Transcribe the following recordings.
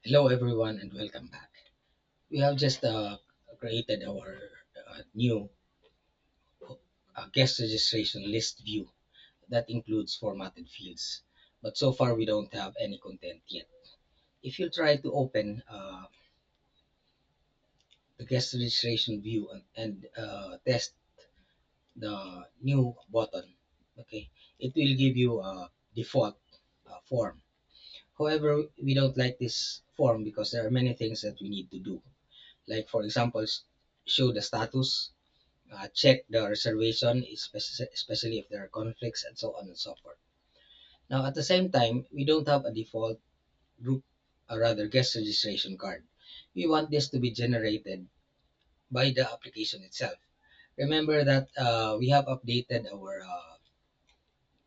Hello, everyone, and welcome back. We have just created our new guest registration list view that includes formatted fields. But so far, we don't have any content yet. If you try to open the guest registration view and test the new button, okay, it will give you a default form. However, we don't like this form because there are many things that we need to do. Like, for example, show the status, check the reservation, especially if there are conflicts, and so on and so forth. Now, at the same time, we don't have a default group, or rather guest registration card. We want this to be generated by the application itself. Remember that we have updated our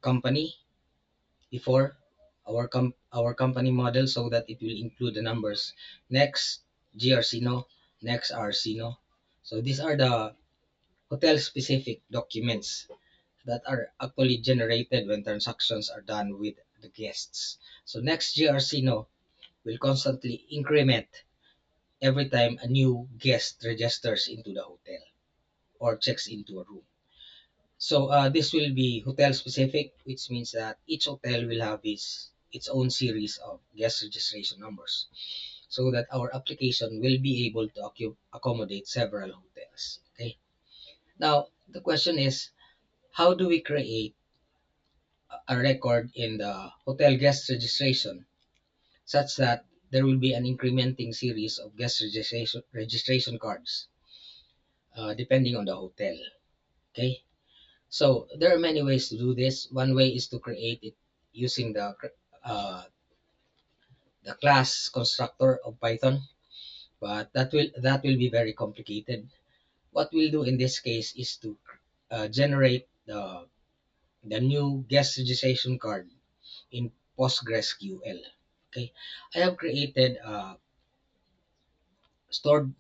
company before, our company model, so that it will include the numbers next GRCNO, next RCNO. So these are the hotel specific documents that are actually generated when transactions are done with the guests. So next GRCNO will constantly increment every time a new guest registers into the hotel or checks into a room. So this will be hotel specific, which means that each hotel will have its own series of guest registration numbers, so that our application will be able to accommodate several hotels. Okay. Now the question is, how do we create a record in the hotel guest registration such that there will be an incrementing series of guest registration cards depending on the hotel. Okay, so there are many ways to do this. One way is to create it using the class constructor of Python, but that will be very complicated. What we'll do in this case is to generate the new guest registration card in PostgreSQL. Okay, I have created a stored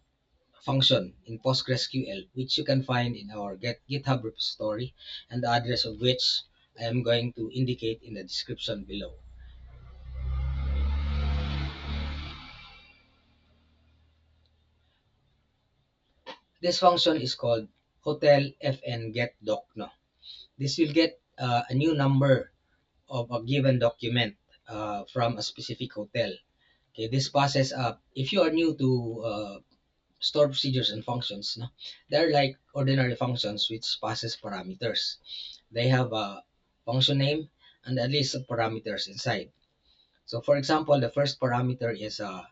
function in PostgreSQL, which you can find in our GitHub repository, and the address of which I am going to indicate in the description below. This function is called hotel fn get doc. No, this will get a new number of a given document from a specific hotel. Okay, this passes up. If you are new to store procedures and functions, no, they're like ordinary functions which passes parameters. They have a function name and a list of parameters inside. So for example, the first parameter is a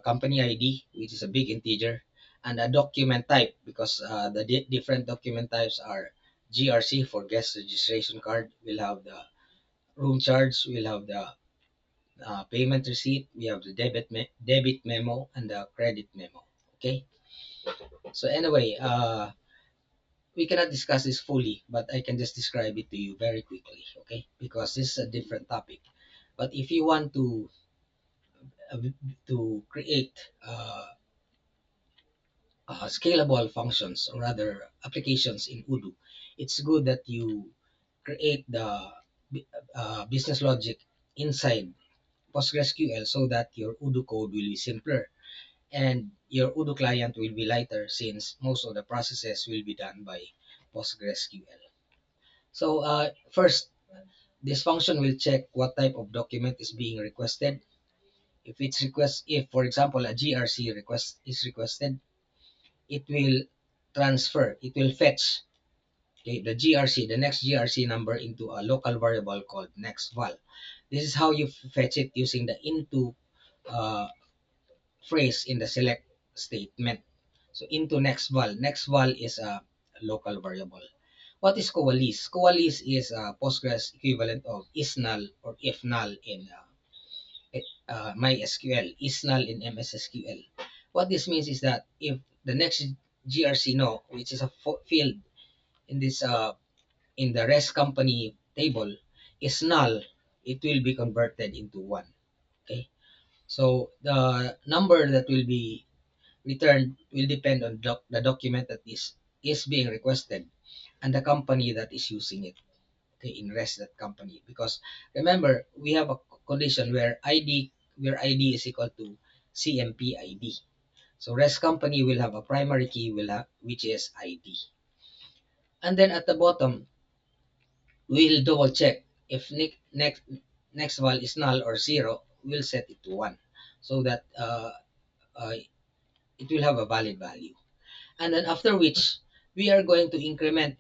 company ID, which is a big integer, and a document type, because the different document types are GRC for guest registration card. We'll have the room charge, we'll have the payment receipt, we have the debit memo, and the credit memo. Okay. So anyway, we cannot discuss this fully, but I can just describe it to you very quickly, okay? Because this is a different topic. But if you want uh, to create scalable functions, or rather applications in Odoo, it's good that you create the business logic inside PostgreSQL, so that your Odoo code will be simpler and your Odoo client will be lighter, since most of the processes will be done by PostgreSQL. So first, this function will check what type of document is being requested. If for example a GRC request is requested, it will fetch, okay, the GRC, the next GRC number, into a local variable called nextVal. This is how you fetch it using the into uh, phrase in the select statement. So into nextVal. NextVal is a local variable. What is coalesce? Coalesce is a Postgres equivalent of isnull or ifnull in MySQL, isnull in MS SQL. What this means is that if the next GRC no, which is a field in this in the rest company table, is null, it will be converted into one. Okay, so the number that will be returned will depend on the document that is being requested and the company that is using it. Okay, in rest that company, because remember we have a condition where ID where ID is equal to CMP ID. So REST company will have a primary key which is ID. And then at the bottom, we'll double check if next val is null or zero, we'll set it to 1 so that uh, it will have a valid value. And then after which, we are going to increment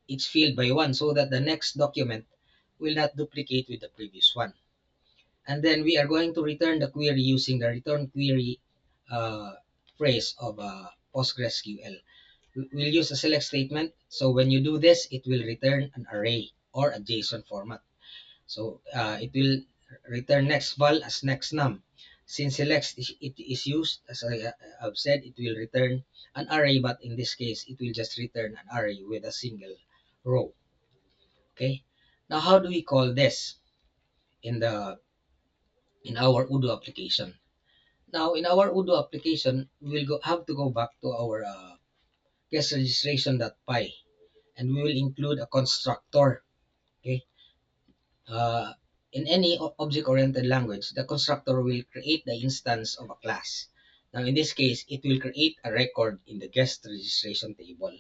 each field by 1 so that the next document will not duplicate with the previous one. And then we are going to return the query using the return query uh, phrase of PostgreSQL. We'll use a select statement. So when you do this, it will return an array or a JSON format. So it will return next val as next num. Since select it is used, as have said, it will return an array, but in this case, it will just return an array with a single row. Okay. Now, how do we call this in the in our Udo application? Now, in our Udo application, we will have to go back to our guest registration.py, and we will include a constructor. Okay. Uh, in any object-oriented language, the constructor will create the instance of a class. Now, in this case, it will create a record in the guest registration table.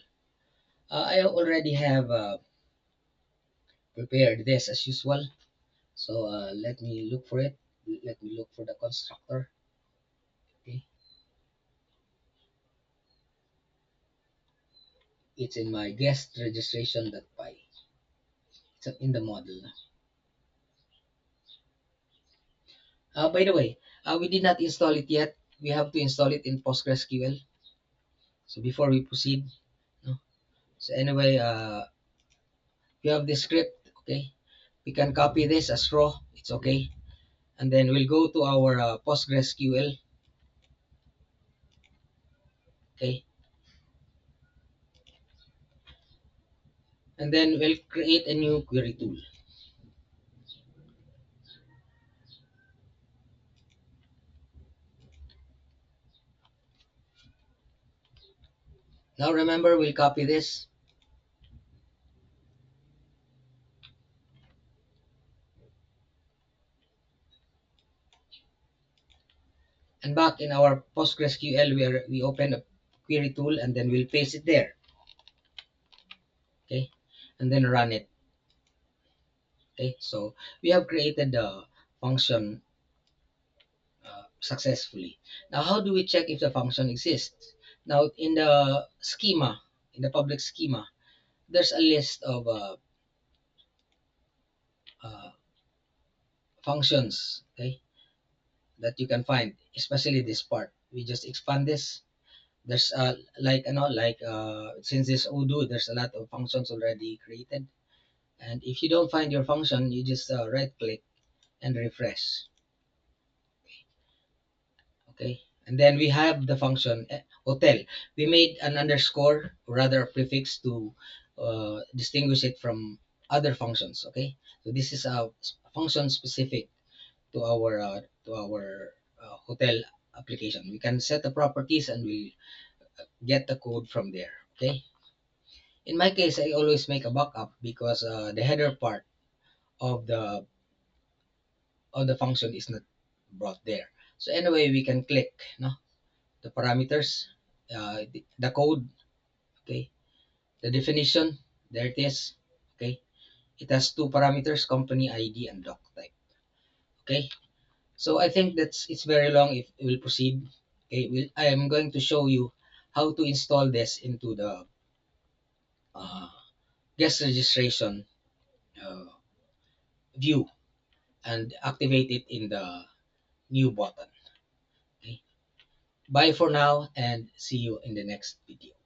I already have prepared this as usual. So let me look for it. Let me look for the constructor. Okay, it's in my guest registration.py. It's in the model. By the way, we did not install it yet. We have to install it in PostgreSQL. So before we proceed, no? So anyway, we have this script. Okay, we can copy this as raw. It's okay, and then we'll go to our PostgreSQL. Okay, and then we'll create a new query tool. Now remember, we'll copy this, and back in our PostgreSQL, we open a query tool, and then we'll paste it there. Okay, and then run it. Okay, so we have created the function successfully. Now, how do we check if the function exists? Now, in the schema, in the public schema, there's a list of uh, functions, okay, that you can find, especially this part. We just expand this. There's like since this Odoo, there's a lot of functions already created. And if you don't find your function, you just right click and refresh. Okay, and then we have the function hotel. We made an underscore, or rather a prefix, to distinguish it from other functions. Okay, so this is a function specific to our hotel application. We can set the properties and we get the code from there. Okay, in my case, I always make a backup because the header part of the function is not brought there. So anyway, we can click no the parameters, the code, okay, the definition, there it is, okay. It has two parameters, company ID and doc type, okay. So I think it's very long if we'll proceed. Okay, I am going to show you how to install this into the uh, guest registration uh, view and activate it in the new button. Okay, bye for now and see you in the next video.